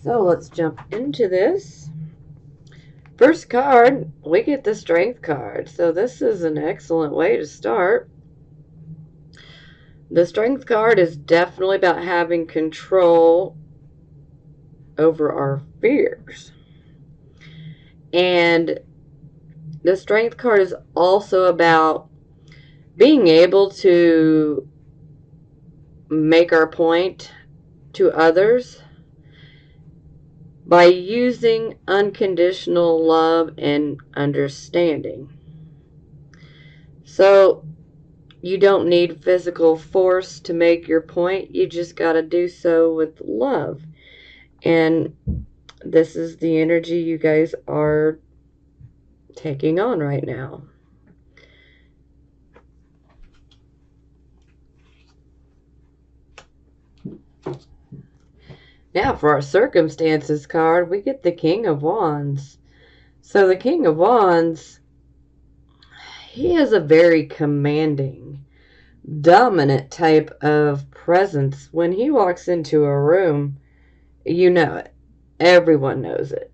So let's jump into this. First card, we get the Strength card. So this is an excellent way to start. The Strength card is definitely about having control over our fears. And the Strength card is also about being able to make our point to others by using unconditional love and understanding. So you don't need physical force to make your point. You just got to do so with love. And this is the energy you guys are taking on right now. Now for our circumstances card, we get the King of Wands. So the King of Wands, he is a very commanding, dominant type of presence. When he walks into a room, you know it. Everyone knows it.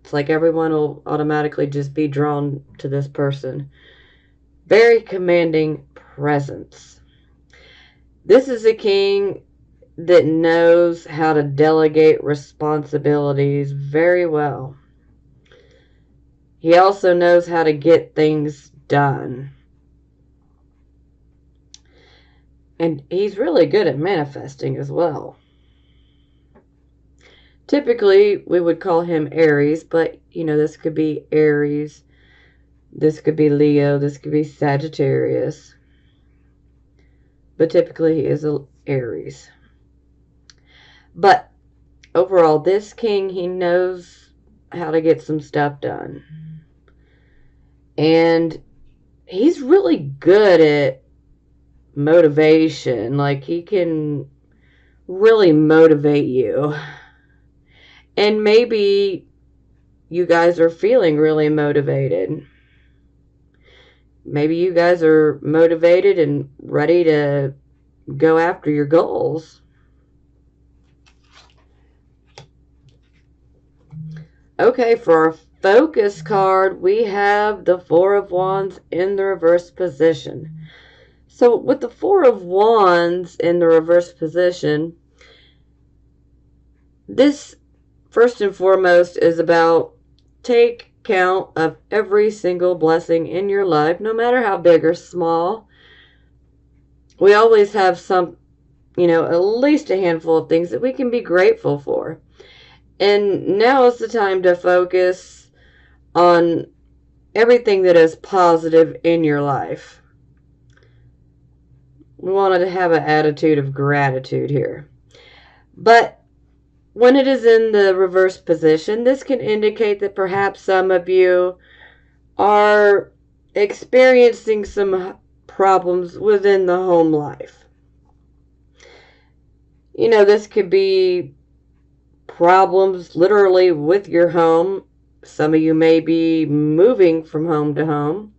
It's like everyone will automatically just be drawn to this person. Very commanding presence. This is a king that knows how to delegate responsibilities very well. He also knows how to get things done. And he's really good at manifesting as well. Typically, we would call him Aries, but, this could be Aries. This could be Leo. This could be Sagittarius. But typically, he is an Aries. But overall, this king, he knows how to get some stuff done. And he's really good at motivation. Like, he can really motivate you. And maybe you guys are feeling really motivated. Maybe you guys are motivated and ready to go after your goals. Okay, for our focus card, we have the Four of Wands in the reverse position. So with the Four of Wands in the reverse position, this first and foremost is about take count of every single blessing in your life, no matter how big or small. We always have some, at least a handful of things that we can be grateful for. And now is the time to focus on everything that is positive in your life. We wanted to have an attitude of gratitude here. But when it is in the reverse position, this can indicate that perhaps some of you are experiencing some problems within the home life. This could be problems literally with your home. Some of you may be moving from home to home.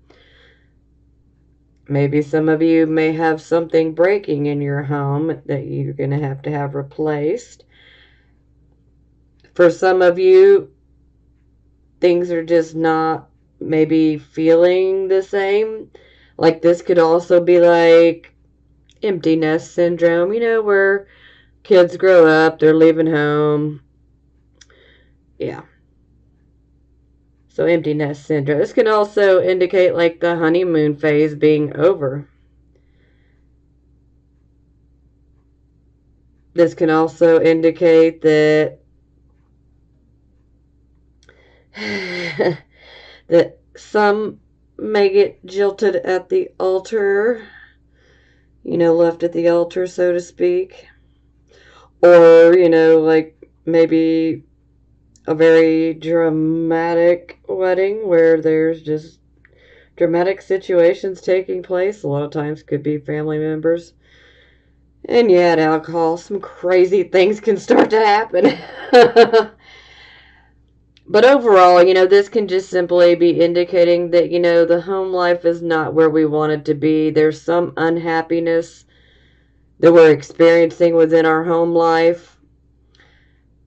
Maybe some of you may have something breaking in your home that you're going to have replaced. For some of you, things are just not maybe feeling the same. Like this could also be like empty nest syndrome, where kids grow up, they're leaving home. Yeah. So empty nest syndrome. This can also indicate like the honeymoon phase being over. This can also indicate that that some may get jilted at the altar, left at the altar, so to speak. Or, like maybe a very dramatic wedding where there's just dramatic situations taking place. A lot of times could be family members. And yeah, alcohol, some crazy things can start to happen. But overall, this can just simply be indicating that, the home life is not where we want it to be. There's some unhappiness that we're experiencing within our home life.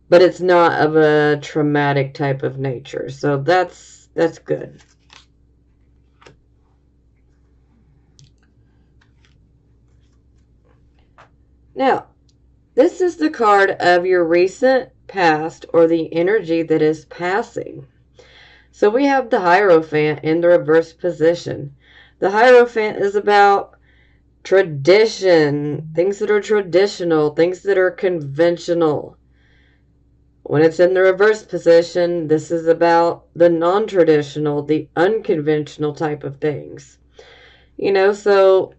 but it's not of a traumatic type of nature. So that's good. Now, this is the card of your recent past or the energy that is passing. So we have the Hierophant in the reverse position. The Hierophant is about tradition, things that are traditional, things that are conventional. When it's in the reverse position, this is about the non-traditional, the unconventional type of things. So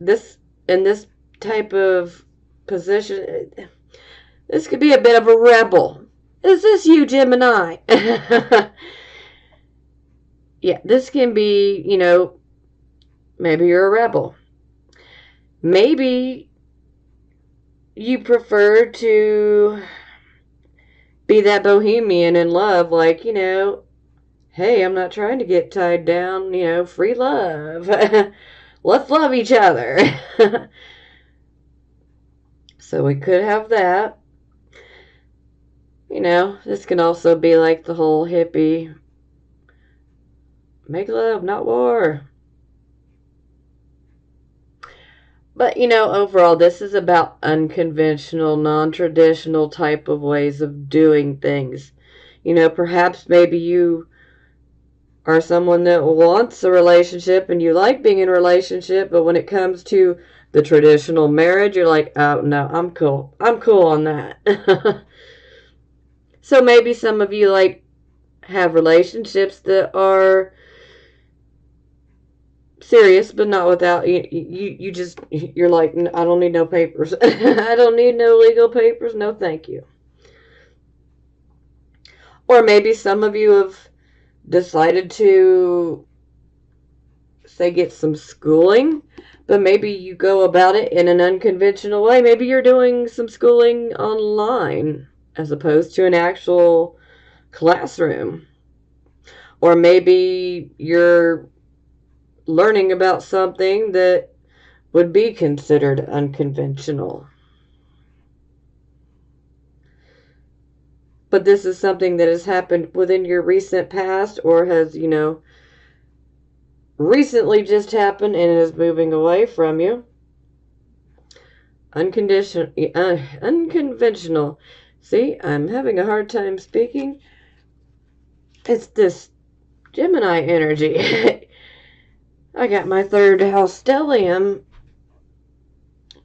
this in this type of position, this could be a bit of a rebel. Is this you, Gemini? Yeah, this can be, maybe you're a rebel. Maybe you prefer to be that bohemian in love, like, hey, I'm not trying to get tied down, free love. Let's love each other. So we could have that. This can also be like the whole hippie, make love, not war. But, overall, this is about unconventional, non-traditional type of ways of doing things. Perhaps maybe you are someone that wants a relationship and you like being in a relationship, but when it comes to the traditional marriage, you're like, oh, no, I'm cool. I'm cool on that. So maybe some of you, have relationships that are serious, but not without you're like, I don't need no papers. I don't need no legal papers. No, thank you. Or maybe some of you have decided to, say, get some schooling, but maybe you go about it in an unconventional way. Maybe you're doing some schooling online as opposed to an actual classroom. Or maybe you're learning about something that would be considered unconventional. But this is something that has happened within your recent past or has, recently just happened and is moving away from you. Unconventional. See, I'm having a hard time speaking. It's this Gemini energy. I got my third house stellium,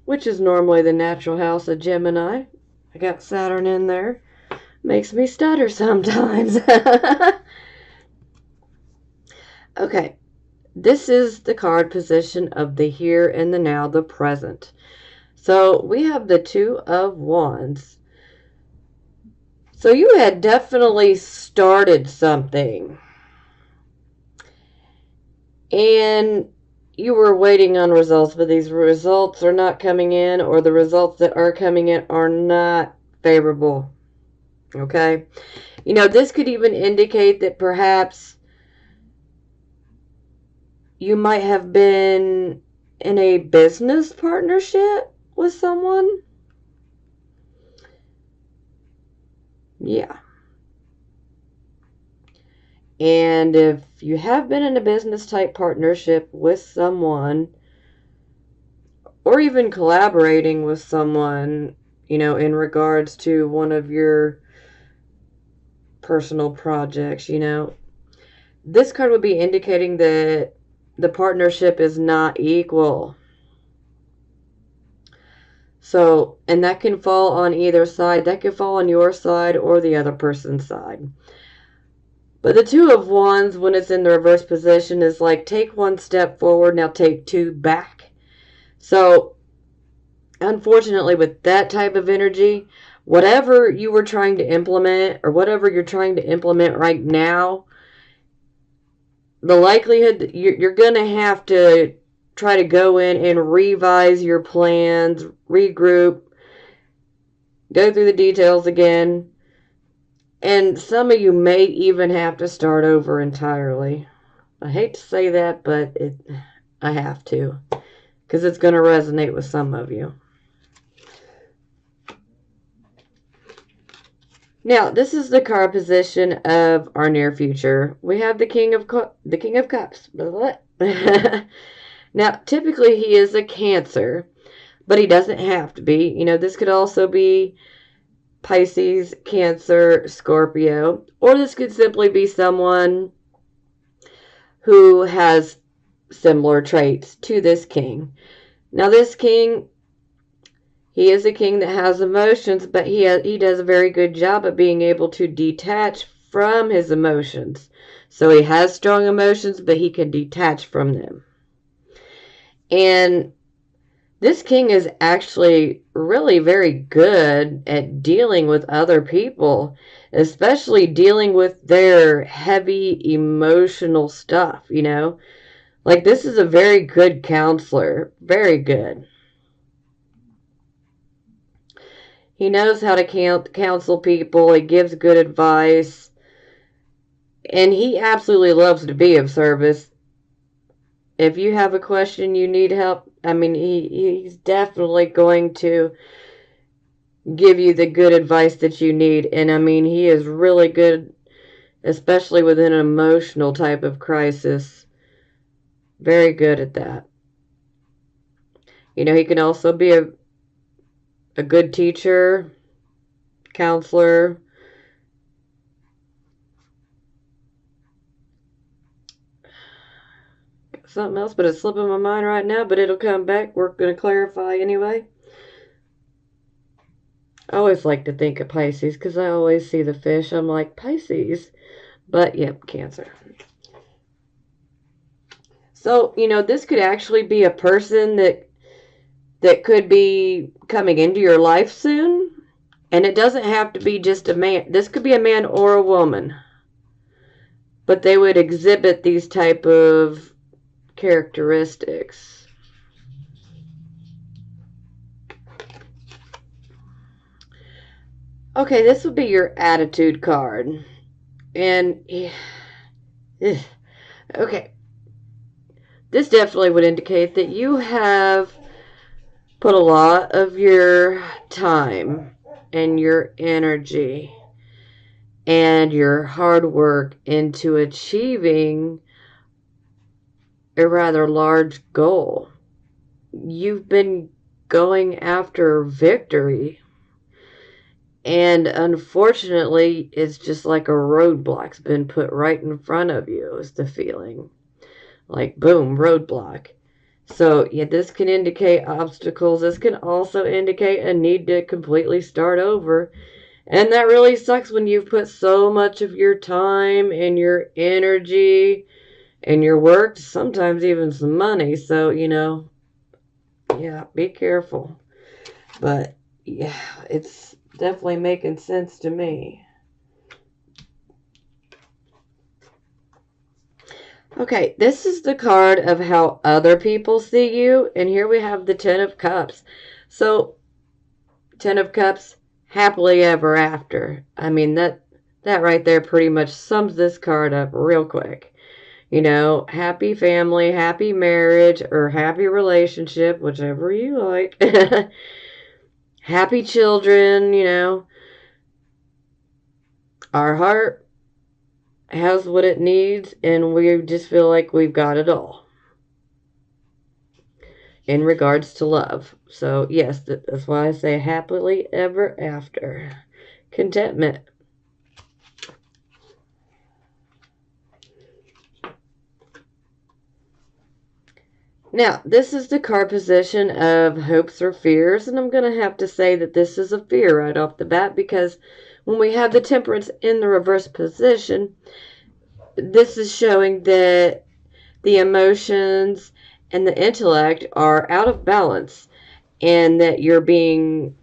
which is normally the natural house of Gemini. I got Saturn in there. Makes me stutter sometimes. Okay. This is the card position of the here and the now, the present. So we have the Two of Wands. So you had definitely started something. And you were waiting on results, but these results are not coming in, or the results that are coming in are not favorable. Okay? This could even indicate that perhaps you might have been in a business partnership with someone. Yeah. And if you have been in a business type partnership with someone, or even collaborating with someone, in regards to one of your personal projects, this card would be indicating that the partnership is not equal. So, and that can fall on either side. That can fall on your side or the other person's side. But the Two of Wands, when it's in the reverse position, is like, take one step forward, now take two back. So, unfortunately, with that type of energy, whatever you were trying to implement, or whatever you're trying to implement right now, the likelihood you're going to have to try to go in and revise your plans, regroup, go through the details again. And some of you may even have to start over entirely. I hate to say that, but I have to, because it's going to resonate with some of you. Now, this is the card position of our near future. We have the King of Cups. Now, typically he is a Cancer, but he doesn't have to be. You know, this could also be Pisces, Cancer, Scorpio, or this could simply be someone who has similar traits to this king. Now, this king, he is a king that has emotions, but he does a very good job of being able to detach from his emotions. So he has strong emotions, but he can detach from them. And this king is actually really very good at dealing with other people, especially dealing with their heavy emotional stuff, you know? Like, this is a very good counselor. Very good. He knows how to counsel people. He gives good advice. And he absolutely loves to be of service. If you have a question, you need help, I mean, he's definitely going to give you the good advice that you need. And I mean, he is really good, especially with an emotional type of crisis. Very good at that. You know, he can also be a good teacher, counselor. Something else, but it's slipping my mind right now, but it'll come back. We're going to clarify anyway. I always like to think of Pisces because I always see the fish. I'm like, Pisces. But, yep, Cancer. So, you know, this could actually be a person that could be coming into your life soon. And it doesn't have to be just a man. This could be a man or a woman. But they would exhibit these type of characteristics. Okay, this would be your attitude card. And, okay, this definitely would indicate that you have put a lot of your time and your energy and your hard work into achieving a rather large goal. You've been going after victory, and unfortunately, it's just like a roadblock's been put right in front of you, is the feeling. Like, boom, roadblock. So, yeah, this can indicate obstacles. This can also indicate a need to completely start over. And that really sucks when you've put so much of your time and your energy and your work, sometimes even some money. So, you know, yeah, be careful. But, yeah, it's definitely making sense to me. Okay, this is the card of how other people see you. And here we have the Ten of Cups. So, Ten of Cups, happily ever after. I mean, that right there pretty much sums this card up real quick. You know, happy family, happy marriage, or happy relationship, whichever you like. Happy children, you know. Our heart has what it needs, and we just feel like we've got it all in regards to love. So, yes, that's why I say happily ever after. Contentment. Now, this is the card position of hopes or fears, and I'm going to have to say that this is a fear right off the bat because when we have the Temperance in the reverse position, this is showing that the emotions and the intellect are out of balance and that you're being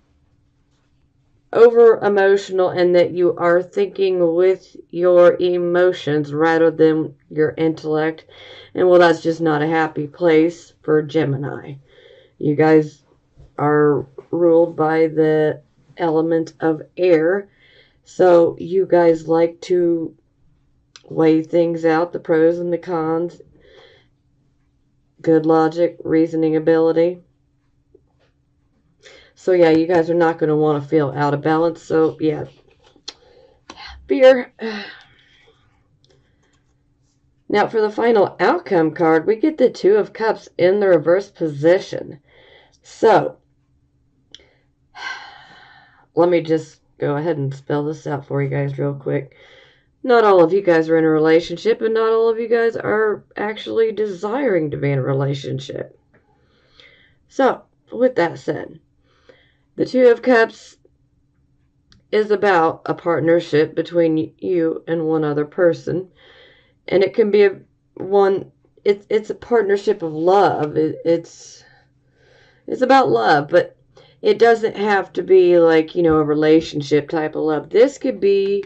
over emotional and that you are thinking with your emotions rather than your intellect. And well, that's just not a happy place for Gemini. You guys are ruled by the element of air. So you guys like to weigh things out, the pros and the cons, good logic, reasoning ability. So yeah, you guys are not going to want to feel out of balance. So yeah, fear. Now, for the final outcome card, we get the Two of Cups in the reverse position. So, let me just go ahead and spell this out for you guys real quick. Not all of you guys are in a relationship, and not all of you guys are actually desiring to be in a relationship. So, with that said, the Two of Cups is about a partnership between you and one other person. And it can be it's a partnership of love. It's about love, but it doesn't have to be like, a relationship type of love. This could be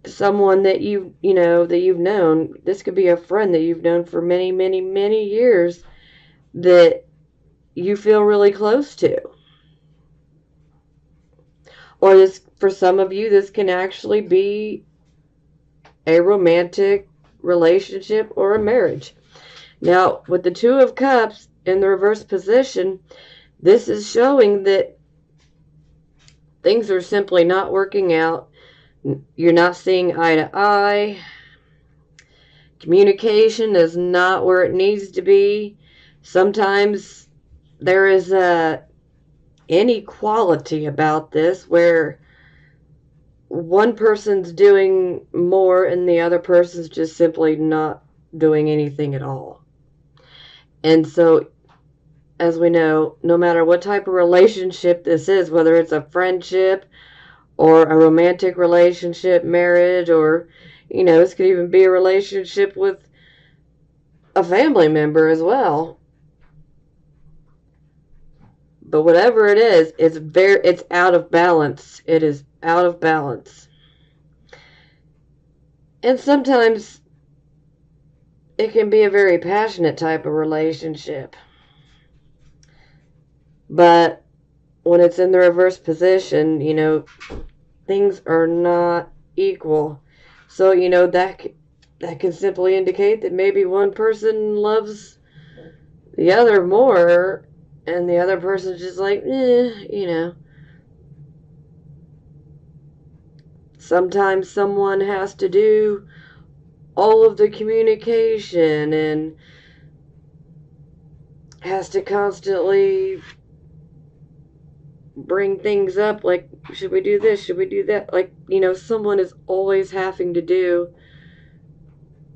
someone that that you've known. This could be a friend that you've known for many, many, many years that you feel really close to. Or this, for some of you, this can actually be a romantic relationship or a marriage. Now, with the Two of Cups in the reverse position, this is showing that things are simply not working out. You're not seeing eye to eye. Communication is not where it needs to be. Sometimes there is a inequality about this where one person's doing more and the other person's just simply not doing anything at all. And so, as we know, no matter what type of relationship this is, whether it's a friendship or a romantic relationship, marriage, or, this could even be a relationship with a family member as well. But whatever it is, it's out of balance. It is out of balance. And sometimes it can be a very passionate type of relationship. But when it's in the reverse position, things are not equal. So, that can simply indicate that maybe one person loves the other more and the other person's just like, Sometimes someone has to do all of the communication and has to constantly bring things up like, should we do this? Should we do that? Like, someone is always having to do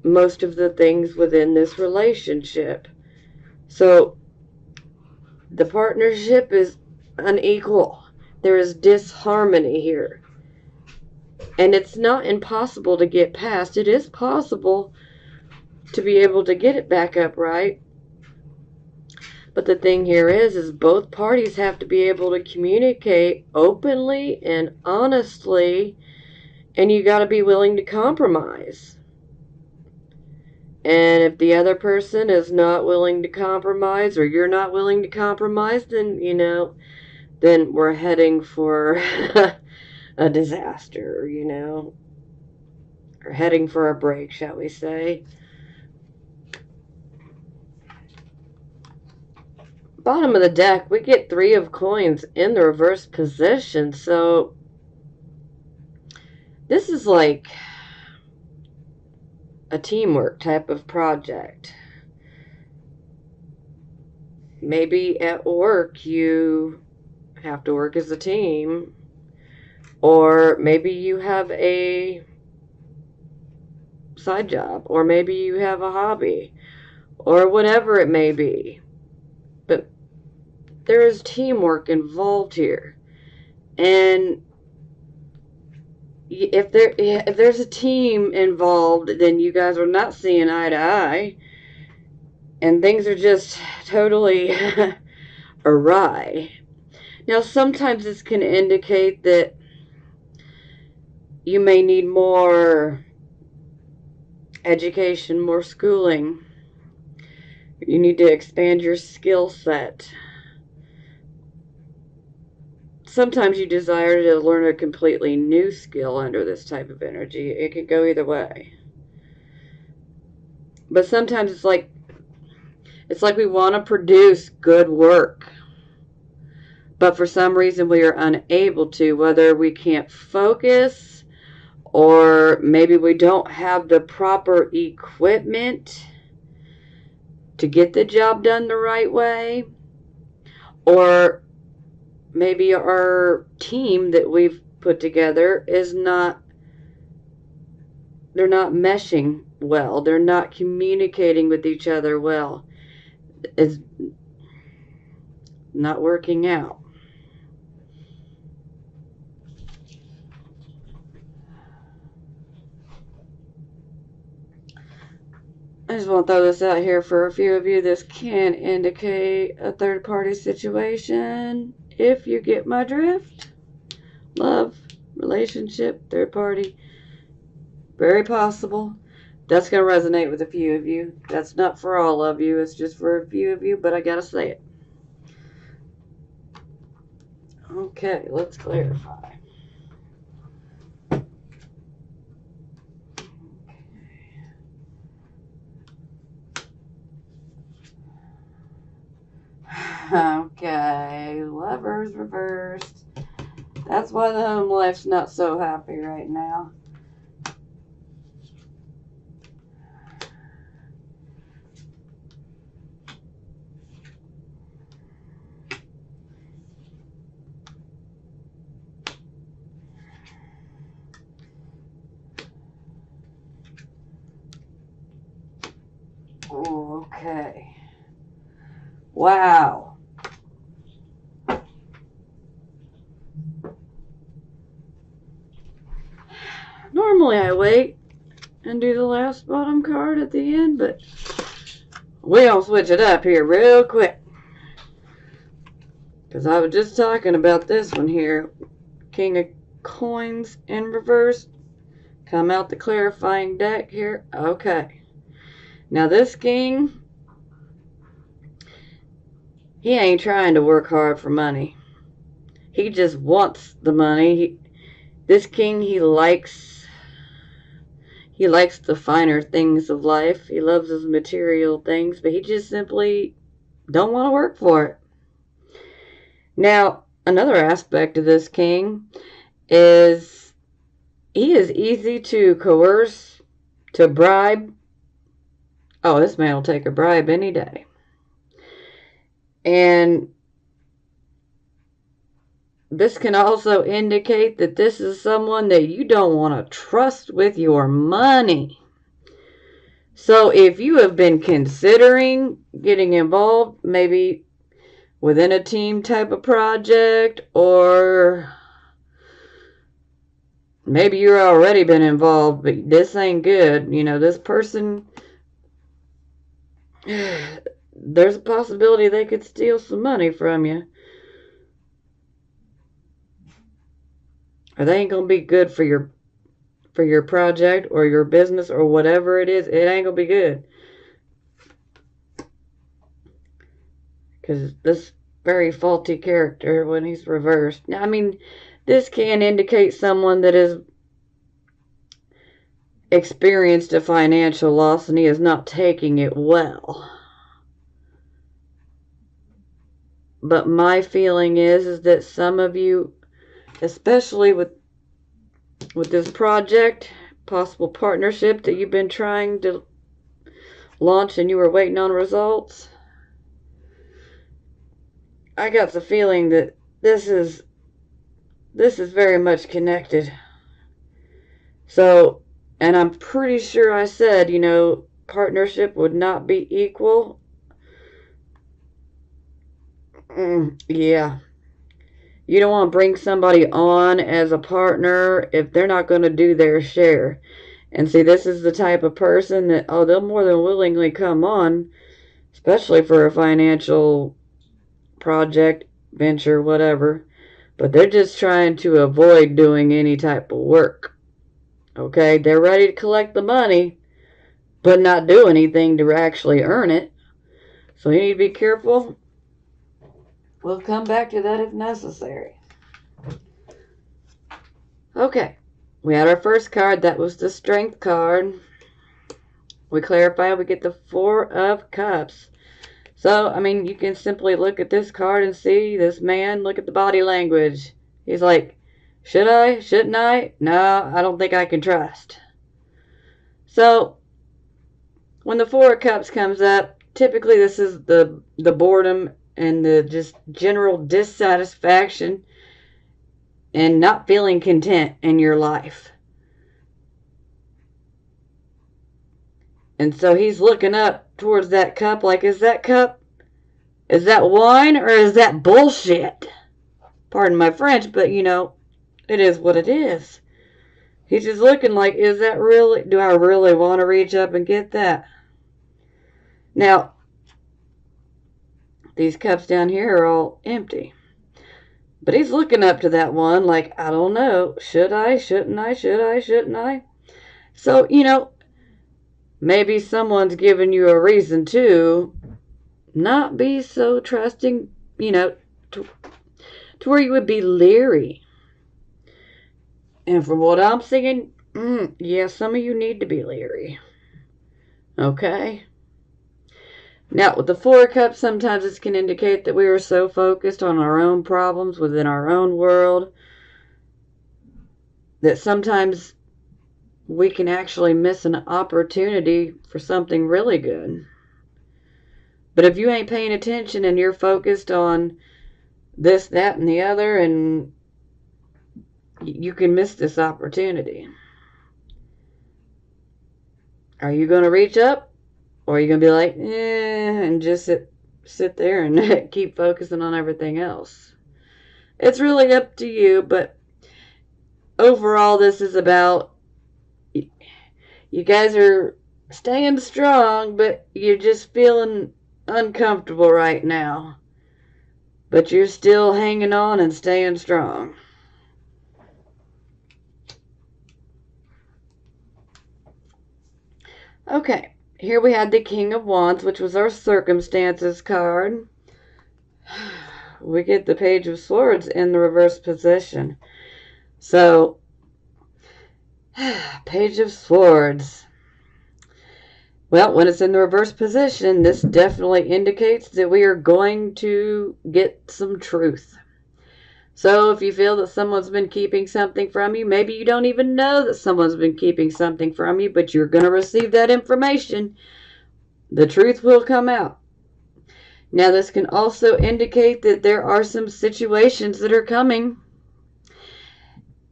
most of the things within this relationship. So the partnership is unequal. There is disharmony here. And it's not impossible to get past. It is possible to be able to get it back up right. But the thing here is both parties have to be able to communicate openly and honestly, and you got to be willing to compromise. And if the other person is not willing to compromise, or you're not willing to compromise, then, then we're heading for a disaster, or heading for a break, shall we say. Bottom of the deck, we get Three of Coins in the reverse position. So this is like a teamwork type of project. Maybe at work you have to work as a team, or maybe you have a side job, or maybe you have a hobby, or whatever it may be. But there is teamwork involved here. And if there's a team involved, then you guys are not seeing eye to eye. And things are just totally awry. Now, sometimes this can indicate that you may need more education, more schooling. You need to expand your skill set. Sometimes you desire to learn a completely new skill under this type of energy. It could go either way. But sometimes it's like we want to produce good work, but for some reason we are unable to, whether we can't focus, or maybe we don't have the proper equipment to get the job done the right way, or maybe our team that we've put together is not, they're not meshing well, they're not communicating with each other well, it's not working out. I just want to throw this out here for a few of you. This can indicate a third-party situation. If you get my drift. Love, relationship, third party. Very possible. That's going to resonate with a few of you. That's not for all of you. It's just for a few of you, but I got to say it. Okay, let's clarify. Okay, Lovers reversed. That's why the home life's not so happy right now. Okay. Wow. Normally I wait and do the last bottom card at the end, but we're going to switch it up here real quick. Because I was just talking about this one here. King of Coins in reverse. Come out the clarifying deck here. Okay. Now this king, he ain't trying to work hard for money. He just wants the money. This king, he likes the finer things of life. He loves his material things, but he just simply don't want to work for it. Now, another aspect of this king is he is easy to coerce, to bribe. Oh, this man will take a bribe any day. And this can also indicate that this is someone that you don't want to trust with your money. So if you have been considering getting involved, maybe within a team type of project, or maybe you're already been involved, but this ain't good. You know, this person, there's a possibility they could steal some money from you. Or they ain't gonna be good for your project or your business or whatever it is. It ain't gonna be good. Because this very faulty character when he's reversed. Now, I mean, this can indicate someone that has experienced a financial loss and he is not taking it well. But my feeling is that some of you, especially with this project, possible partnership that you've been trying to launch and you were waiting on results, I got the feeling that this is very much connected. So, and I'm pretty sure I said, you know, partnership would not be equal. Yeah. You don't want to bring somebody on as a partner if they're not going to do their share. And see, this is the type of person that, oh, they'll more than willingly come on, especially for a financial project, venture, whatever. But they're just trying to avoid doing any type of work. Okay? They're ready to collect the money, but not do anything to actually earn it. So you need to be careful. We'll come back to that if necessary. Okay. We had our first card. That was the Strength card. We clarify we get the Four of Cups. So, I mean, you can simply look at this card and see this man. Look at the body language. He's like Should I? Shouldn't I? No, I don't think I can trust. So, when the Four of Cups comes up, typically this is the boredom and the just general dissatisfaction and not feeling content in your life. And so he's looking up towards that cup like, is that wine or is that bullshit? Pardon my French, but it is what it is. He's just looking like, is that really, do I really want to reach up and get that? Now, these cups down here are all empty. But he's looking up to that one like, I don't know, should I, shouldn't I, should I, shouldn't I? So, maybe someone's giving you a reason to not be so trusting, to where you would be leery. And from what I'm seeing, yeah, some of you need to be leery. Okay? Now, with the Four of Cups, sometimes this can indicate that we are so focused on our own problems within our own world that sometimes we can actually miss an opportunity for something really good. But if you ain't paying attention and you're focused on this, that, and the other, and you can miss this opportunity. Are you going to reach up? Or are you going to be like, and just sit there and keep focusing on everything else? It's really up to you, but overall this is about, you guys are staying strong, but you're just feeling uncomfortable right now. But you're still hanging on and staying strong. Okay, here we had the King of Wands, which was our circumstances card. We get the Page of Swords in the reverse position. So, Page of Swords. Well, when it's in the reverse position, this definitely indicates that we are going to get some truth. So if you feel that someone's been keeping something from you, maybe you don't even know that someone's been keeping something from you, but you're going to receive that information. The truth will come out. Now, this can also indicate that there are some situations that are coming.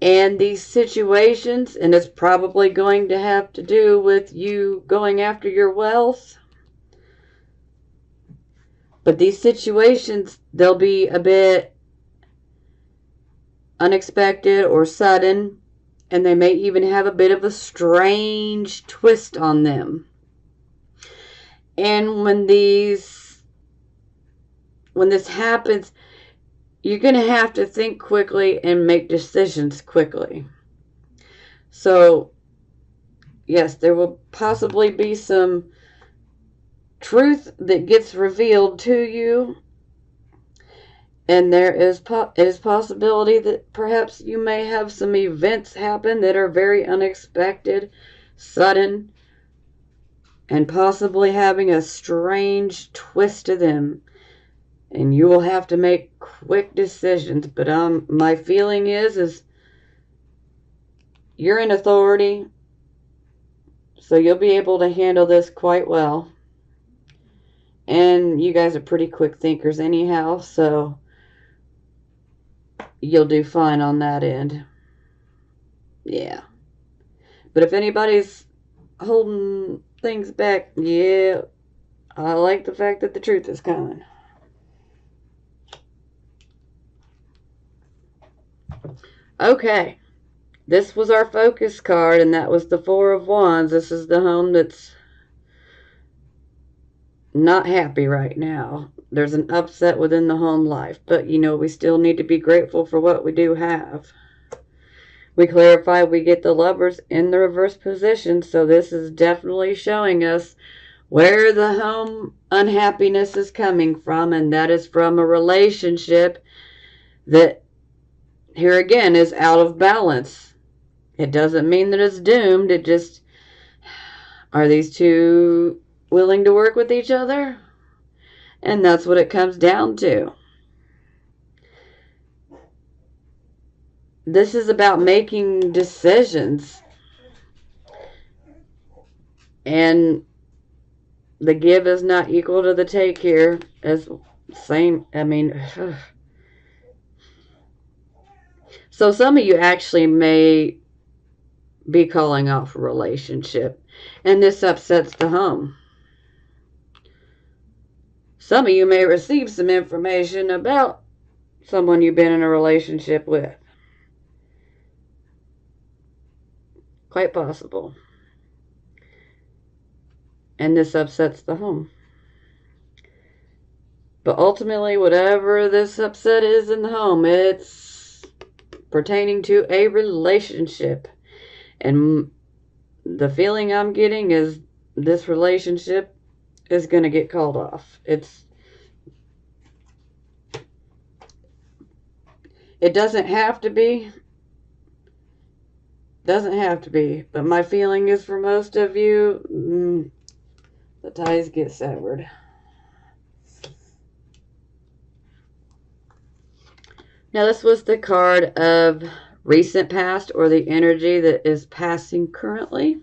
And these situations, and it's probably going to have to do with you going after your wealth. But these situations, they'll be a bit unexpected or sudden, and they may even have a bit of a strange twist on them. And when this happens, you're going to have to think quickly and make decisions quickly. So, yes, there will possibly be some truth that gets revealed to you. And there is possibility that perhaps you may have some events happen that are very unexpected, sudden, and possibly having a strange twist to them. And you will have to make quick decisions. But my feeling is you're in authority, so you'll be able to handle this quite well. And you guys are pretty quick thinkers anyhow, so you'll do fine on that end. Yeah. But if anybody's holding things back, yeah, I like the fact that the truth is coming. Okay. This was our focus card, and that was the Four of Wands. This is the home that's not happy right now. There's an upset within the home life, but we still need to be grateful for what we do have. We clarify we get the Lovers in the reverse position, so this is definitely showing us where the home unhappiness is coming from, and that is from a relationship that, here again, is out of balance. It doesn't mean that it's doomed. It just, are these two willing to work with each other? And that's what it comes down to. this is about making decisions. And the give is not equal to the take here. As same, I mean, so some of you actually may be calling off a relationship, and this upsets the home. Some of you may receive some information about someone you've been in a relationship with. Quite possible. And this upsets the home. But ultimately, whatever this upset is in the home, it's pertaining to a relationship. And the feeling I'm getting is this relationship is going to get called off. It doesn't have to be. Doesn't have to be. But my feeling is for most of you, the ties get severed. Now this was the card of recent past, or the energy that is passing currently.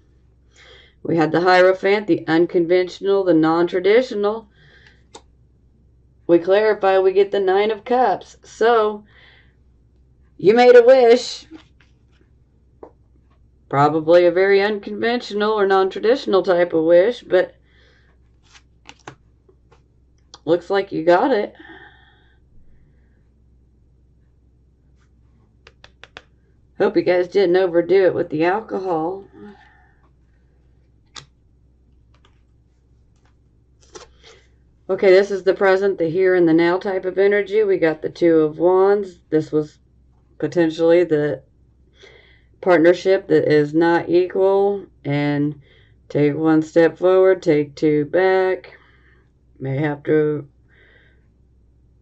We had the Hierophant, the unconventional, the non-traditional. We clarify, we get the Nine of Cups. So, you made a wish. Probably a very unconventional or non-traditional type of wish, but looks like you got it. Hope you guys didn't overdo it with the alcohol. Okay, this is the present, the here and the now type of energy. We got the Two of Wands. This was potentially the partnership that is not equal. And take one step forward, take two back. May have to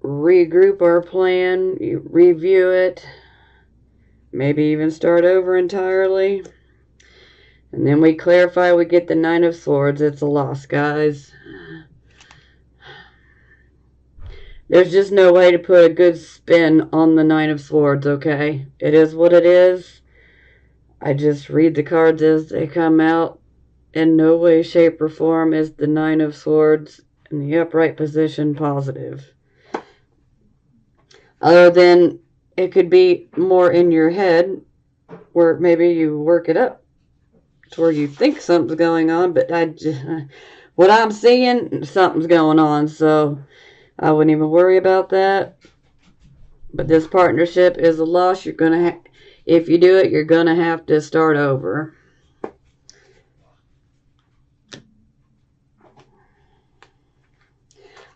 regroup our plan, review it. Maybe even start over entirely. And then we clarify, we get the Nine of Swords. It's a loss, guys. There's just no way to put a good spin on the Nine of Swords, okay? It is what it is. I just read the cards as they come out. In no way, shape, or form is the Nine of Swords in the upright position positive. Other than it could be more in your head, where maybe you work it up to where you think something's going on, but what I'm seeing, something's going on, so I wouldn't even worry about that. But this partnership is a loss. You're gonna if you do it, you're gonna have to start over.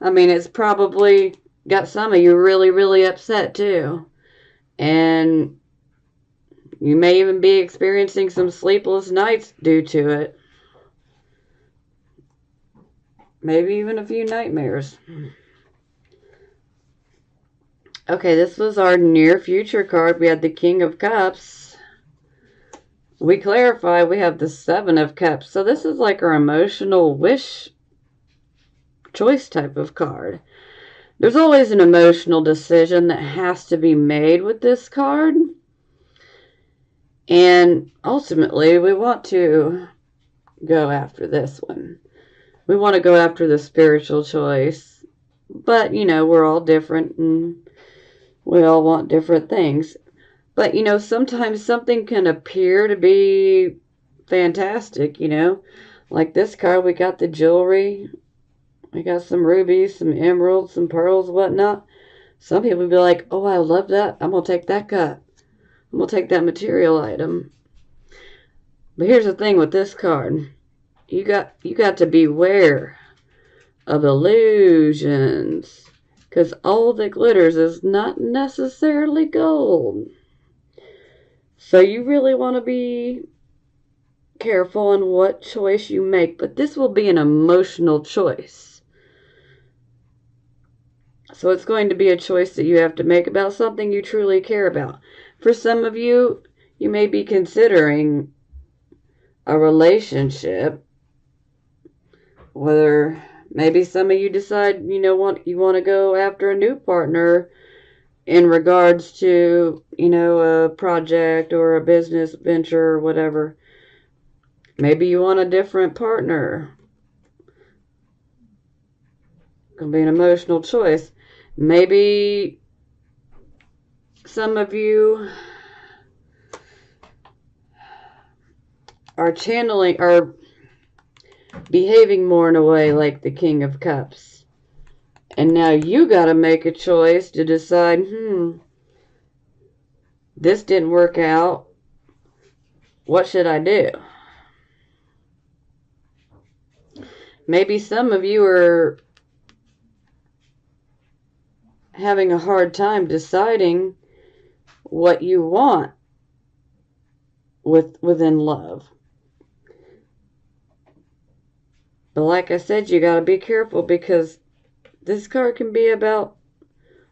I mean, it's probably got some of you really, really upset too. And you may even be experiencing some sleepless nights due to it. Maybe even a few nightmares. Okay, this was our near future card. We had the King of Cups. We clarify, we have the Seven of Cups. So this is like our emotional wish choice type of card. There's always an emotional decision that has to be made with this card. And ultimately, we want to go after this one. We want to go after the spiritual choice. But, you know, we're all different and we all want different things. But, you know, sometimes something can appear to be fantastic, you know. Like this card, we got the jewelry. We got some rubies, some emeralds, some pearls, whatnot. Some people would be like, oh, I love that. I'm going to take that cut. I'm going to take that material item. But here's the thing with this card. You got to beware of illusions. Because all that glitters is not necessarily gold. So you really want to be careful on what choice you make. But this will be an emotional choice. So it's going to be a choice that you have to make about something you truly care about. For some of you, you may be considering a relationship. Whether maybe some of you decide, you know, you want to go after a new partner in regards to, a project or a business venture or whatever. Maybe you want a different partner. Could be an emotional choice. Maybe some of you are behaving more in a way like the King of Cups. And now you got to make a choice to decide, this didn't work out. What should I do? Maybe some of you are having a hard time deciding what you want within love. But like I said, you got to be careful because this card can be about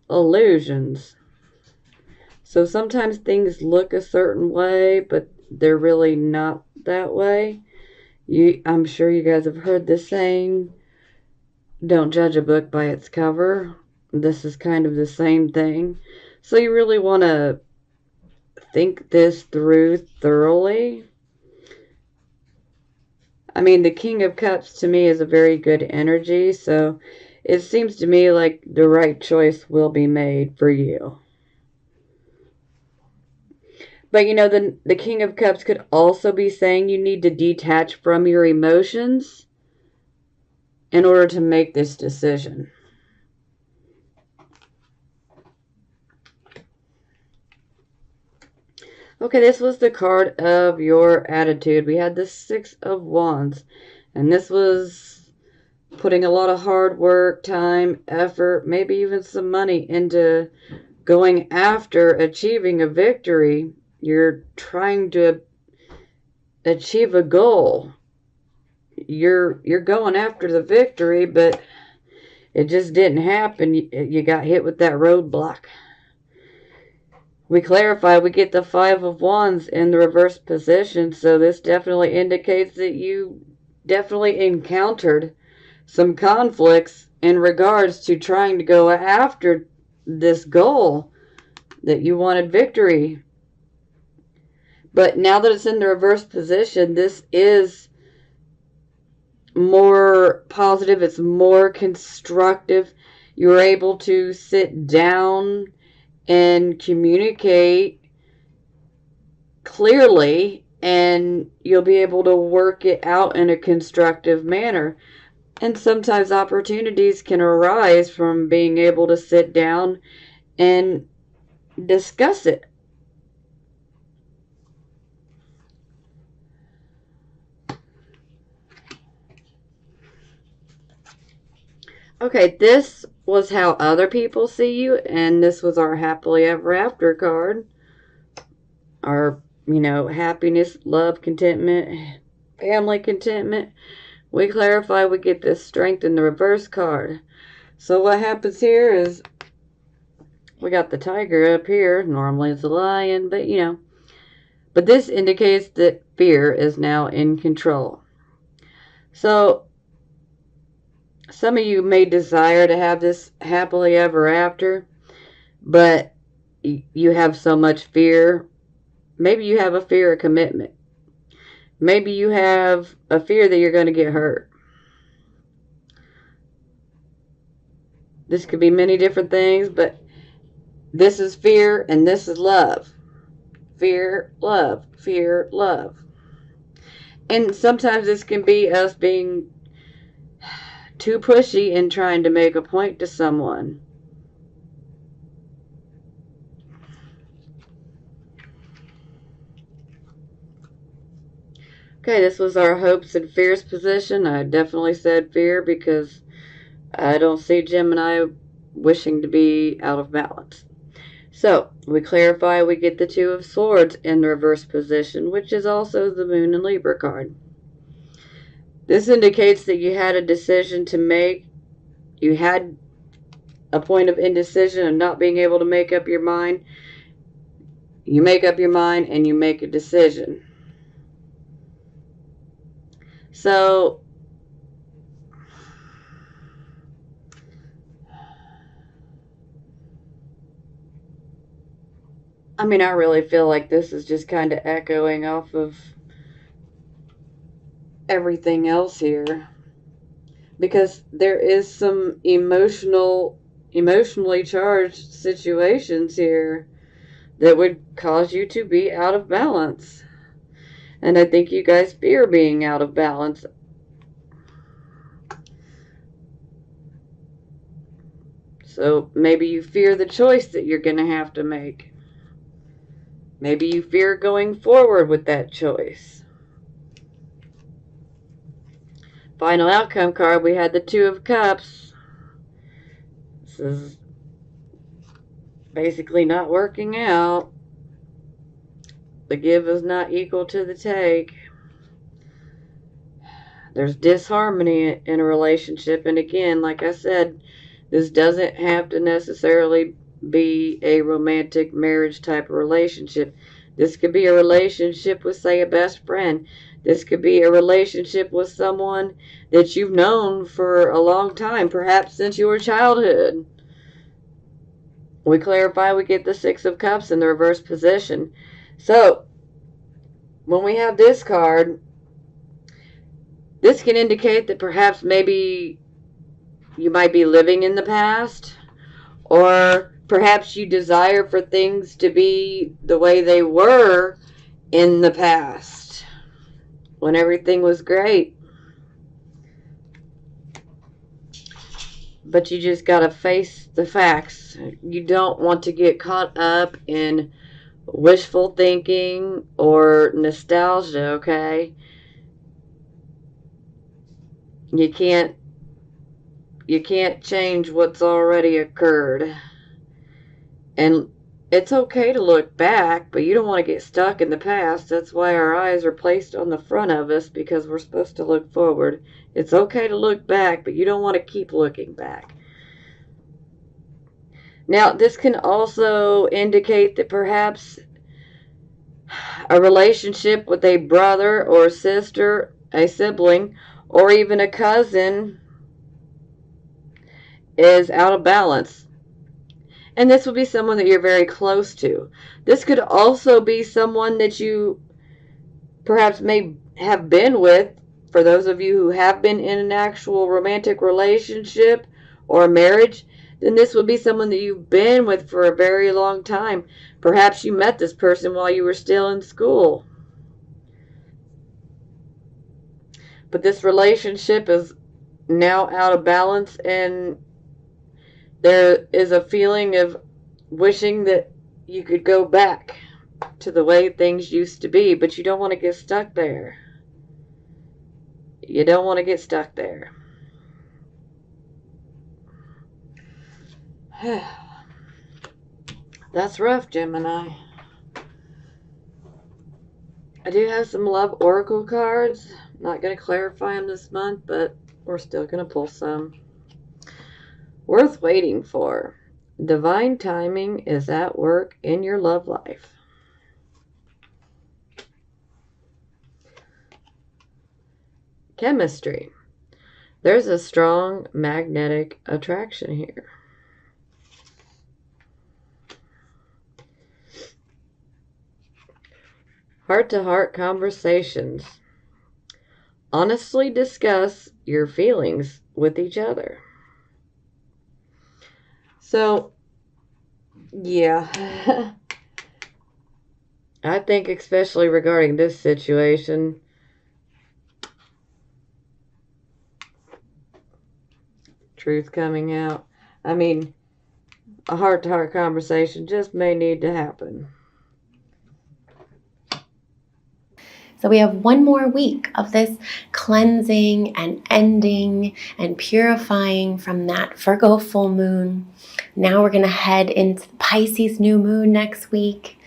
illusions. So sometimes things look a certain way, but they're really not that way. I'm sure you guys have heard this saying, don't judge a book by its cover. This is kind of the same thing. So you really want to think this through thoroughly. I mean, the King of Cups to me is a very good energy, so it seems to me like the right choice will be made for you. But the King of Cups could also be saying you need to detach from your emotions in order to make this decision. Okay, this was the card of your attitude. We had the Six of Wands, and this was putting a lot of hard work, time, effort, maybe even some money into going after achieving a victory. You're trying to achieve a goal. You're going after the victory, but it just didn't happen. You got hit with that roadblock. We clarify, we get the Five of Wands in the reverse position, so this definitely indicates that you definitely encountered some conflicts in regards to trying to go after this goal that you wanted victory. But now that it's in the reverse position, this is more positive. It's more constructive. You're able to sit down and communicate clearly, and you'll be able to work it out in a constructive manner. And sometimes opportunities can arise from being able to sit down and discuss it. Okay, this was how other people see you, and this was our happily ever after card. Our, happiness, love, contentment, family contentment. We clarify, we get this strength in the reverse card. So what happens here is we got the tiger up here. Normally it's a lion, but But this indicates that fear is now in control. So some of you may desire to have this happily ever after, but you have so much fear. Maybe you have a fear of commitment. Maybe you have a fear that you're going to get hurt. This could be many different things, but this is fear and this is love. Fear, love, fear, love. And sometimes this can be us being too pushy in trying to make a point to someone. Okay, this was our hopes and fears position. I definitely said fear because I don't see Gemini wishing to be out of balance. So, we clarify, we get the Two of Swords in the reverse position, which is also the Moon and Libra card. This indicates that you had a decision to make. You had a point of indecision and not being able to make up your mind. You make up your mind and you make a decision. So, I mean, I really feel like this is just kind of echoing off of everything else here, because there is some emotionally charged situations here that would cause you to be out of balance. And I think you guys fear being out of balance. So maybe you fear the choice that you're going to have to make. Maybe you fear going forward with that choice. Final outcome card, we had the Two of Cups. This is basically not working out. The give is not equal to the take. There's disharmony in a relationship. And again, like I said, this doesn't have to necessarily be a romantic marriage type of relationship. This could be a relationship with, say, a best friend. This could be a relationship with someone that you've known for a long time, perhaps since your childhood. We clarify, we get the Six of Cups in the reverse position. So, when we have this card, this can indicate that perhaps maybe you might be living in the past, or perhaps you desire for things to be the way they were in the past, when everything was great. But you just gotta face the facts. You don't want to get caught up in wishful thinking or nostalgia, okay? You can't change what's already occurred. And it's okay to look back, but you don't want to get stuck in the past. That's why our eyes are placed on the front of us, because we're supposed to look forward. It's okay to look back, but you don't want to keep looking back. Now, this can also indicate that perhaps a relationship with a brother or sister, a sibling, or even a cousin is out of balance. And this will be someone that you're very close to. This could also be someone that you perhaps may have been with. For those of you who have been in an actual romantic relationship or marriage, then this would be someone that you've been with for a very long time. Perhaps you met this person while you were still in school. But this relationship is now out of balance, and there is a feeling of wishing that you could go back to the way things used to be, but you don't want to get stuck there. You don't want to get stuck there. That's rough, Gemini. I do have some love oracle cards. Not going to clarify them this month, but we're still going to pull some. Worth waiting for. Divine timing is at work in your love life. Chemistry. There's a strong magnetic attraction here. Heart-to-heart conversations. Honestly discuss your feelings with each other. So, yeah. I think especially regarding this situation, truth coming out. I mean, a heart-to-heart conversation just may need to happen. So we have one more week of this cleansing and ending and purifying from that Virgo full moon. Now we're going to head into Pisces new moon next week.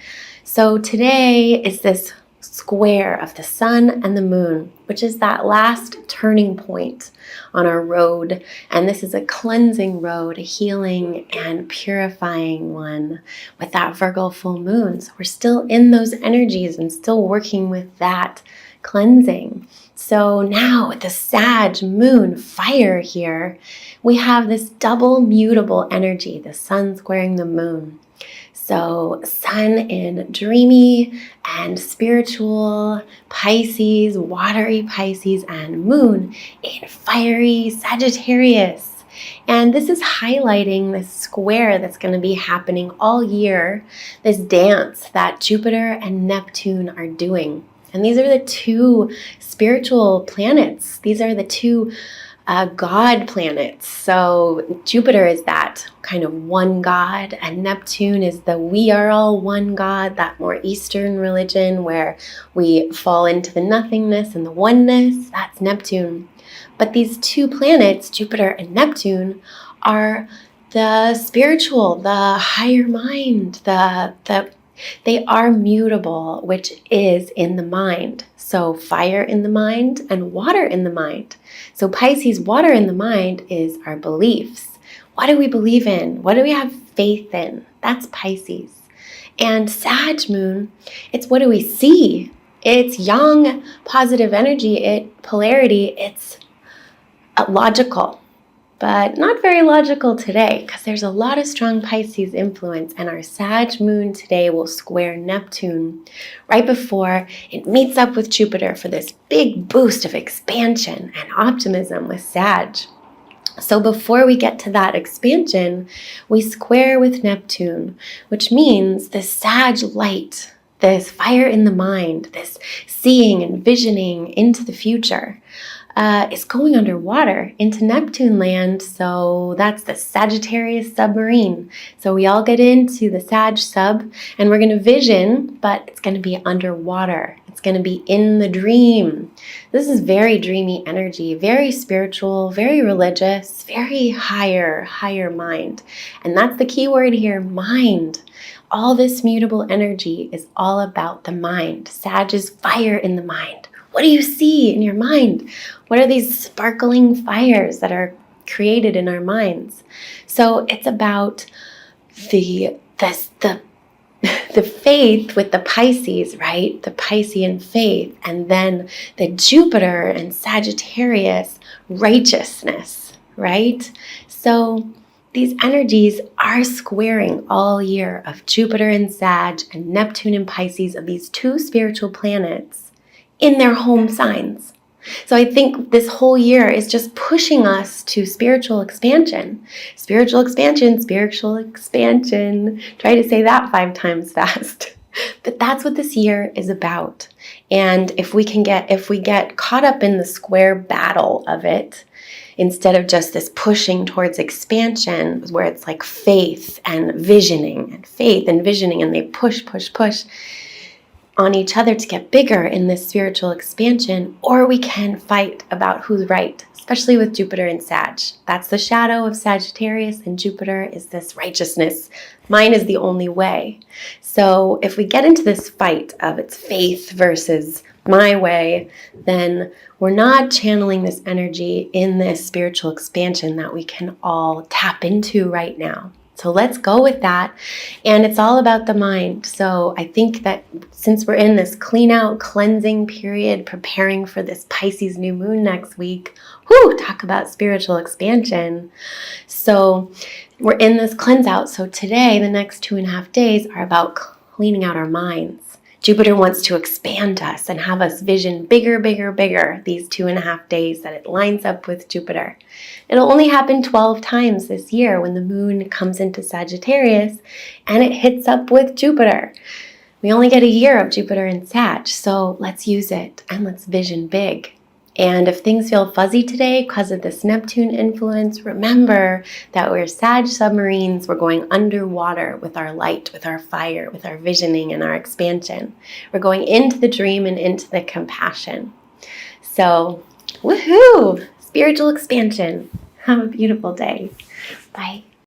So today is this square of the sun and the moon, which is that last turning point on our road. And this is a cleansing road, a healing and purifying one with that Virgo full moon. So we're still in those energies and still working with that cleansing. So now with the Sag moon fire here, we have this double mutable energy, the sun squaring the moon. So sun in dreamy and spiritual Pisces, watery Pisces, and moon in fiery Sagittarius. And this is highlighting this square that's going to be happening all year, this dance that Jupiter and Neptune are doing. And these are the two spiritual planets. These are the two God planets. So Jupiter is that kind of one God, and Neptune is the we are all one God, that more Eastern religion where we fall into the nothingness and the oneness. That's Neptune. But these two planets, Jupiter and Neptune, are the spiritual, the higher mind, they are mutable, which is in the mind. So fire in the mind and water in the mind. So Pisces, water in the mind, is our beliefs. What do we believe in? What do we have faith in? That's Pisces. And Sag moon, it's what do we see? It's yang, positive energy, polarity, it's logical. But not very logical today, because there's a lot of strong Pisces influence, and our Sag moon today will square Neptune right before it meets up with Jupiter for this big boost of expansion and optimism with Sag. So before we get to that expansion, we square with Neptune, which means the Sag light, this fire in the mind, this seeing and visioning into the future, is going underwater into Neptune land. So that's the Sagittarius submarine. So we all get into the Sag sub and we're going to vision, but it's going to be underwater. It's going to be in the dream. This is very dreamy energy, very spiritual, very religious, very higher mind. And that's the key word here, mind. All this mutable energy is all about the mind. Sag is fire in the mind. What do you see in your mind? What are these sparkling fires that are created in our minds? So it's about the faith with the Pisces, right? The Piscean faith, and then the Jupiter and Sagittarius righteousness, right? So these energies are squaring all year of Jupiter and Sag and Neptune and Pisces, of these two spiritual planets in their home signs. So I think this whole year is just pushing us to spiritual expansion. Spiritual expansion, spiritual expansion. Try to say that 5 times fast. But that's what this year is about. And if we get caught up in the square battle of it, instead of just this pushing towards expansion, where it's like faith and visioning, and they push on each other to get bigger in this spiritual expansion, or we can fight about who's right, especially with Jupiter and Sag. That's the shadow of Sagittarius, and Jupiter is this righteousness. Mine is the only way. So if we get into this fight of it's faith versus my way, then we're not channeling this energy in this spiritual expansion that we can all tap into right now. So let's go with that. And it's all about the mind. So I think that since we're in this clean out, cleansing period, preparing for this Pisces new moon next week, talk about spiritual expansion. So we're in this cleanse out. So today, the next 2.5 days are about cleaning out our minds. Jupiter wants to expand us and have us vision bigger, these 2.5 days that it lines up with Jupiter. It'll only happen 12 times this year when the moon comes into Sagittarius and it hits up with Jupiter. We only get a year of Jupiter and Sag, so let's use it and let's vision big. And if things feel fuzzy today because of this Neptune influence, remember that we're Sag submarines. We're going underwater with our light, with our fire, with our visioning and our expansion. We're going into the dream and into the compassion. So, woohoo! Spiritual expansion. Have a beautiful day. Bye.